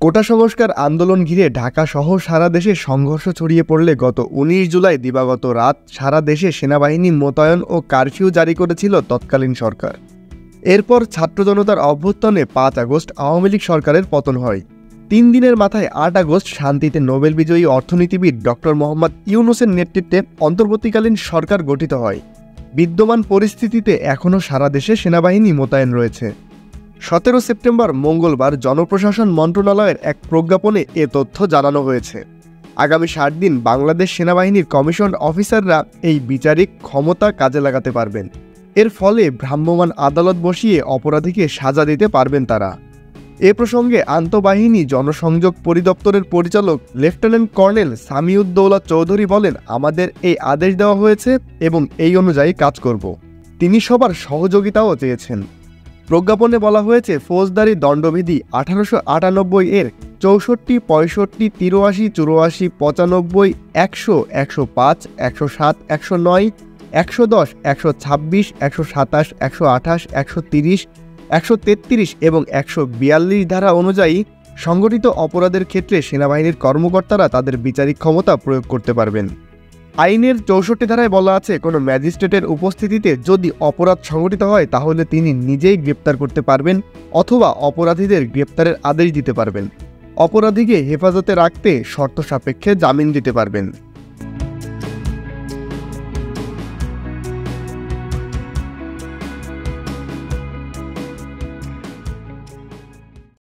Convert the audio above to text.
কোটা সংস্কার আন্দোলন ঘিরে ঢাকা সহ সারা দেশে সংঘর্ষ ছড়িয়ে পড়লে গত ১৯ জুলাই দিবাগত রাত সারা দেশে সেনাবাহিনী মোতায়েন ও কারফিউ জারি করেছিল তৎকালীন সরকার। এরপর ছাত্র জনতার অভ্যুত্থানে ৫ আগস্ট আওয়ামী লীগ সরকারের পতন হয়। ৩ দিনের মাথায় ৮ আগস্ট শান্তিতে নোবেল বিজয়ী অর্থনীতিবিদ ডক্টর মোহাম্মদ ইউনূসের নেতৃত্বে অন্তর্বর্তীকালীন সরকার গঠিত হয়। বিদ্যমান পরিস্থিতিতে এখনও সারা দেশে সেনাবাহিনী মোতায়েন রয়েছে। ১৭ সেপ্টেম্বর মঙ্গলবার জনপ্রশাসন মন্ত্রণালয়ের এক প্রজ্ঞাপনে এ তথ্য জানানো হয়েছে। আগামী ৬০ দিন বাংলাদেশ সেনাবাহিনীর কমিশন অফিসাররা এই বিচারিক ক্ষমতা কাজে লাগাতে পারবেন। এর ফলে ভ্রাম্যমাণ আদালত বসিয়ে অপরাধীকে সাজা দিতে পারবেন তারা। এ প্রসঙ্গে আন্তঃবাহিনী জনসংযোগ পরিদপ্তরের পরিচালক লেফটেন্যান্ট কর্নেল সামিউদ্দৌলা চৌধুরী বলেন, আমাদের এই আদেশ দেওয়া হয়েছে এবং এই অনুযায়ী কাজ করব। তিনি সবার সহযোগিতাও চেয়েছেন। প্রজ্ঞাপনে বলা হয়েছে, ফৌজদারি দণ্ডবিধি ১৮৯৮ এর ৬৪, ৬৫, ৮৩, ৮৪, ৯৫, ১০০, ১০৫, ১০৭, ১০৯, ১১০, ১২৬, ১২৭, ১২৮, ১৩০, ১৩৩ এবং ১৪২ ধারা অনুযায়ী সংগঠিত অপরাধের ক্ষেত্রে সেনাবাহিনীর কর্মকর্তারা তাদের বিচারিক ক্ষমতা প্রয়োগ করতে পারবেন। আইনের ৬৪ ধারায় বলা আছে, কোনো ম্যাজিস্ট্রেটের উপস্থিতিতে যদি অপরাধ সংঘটিত হয় তাহলে তিনি নিজেই গ্রেপ্তার করতে পারবেন অথবা অপরাধীদের গ্রেপ্তারের আদেশ দিতে পারবেন। অপরাধীকে হেফাজতে রাখতে শর্ত সাপেক্ষে জামিন দিতে পারবেন।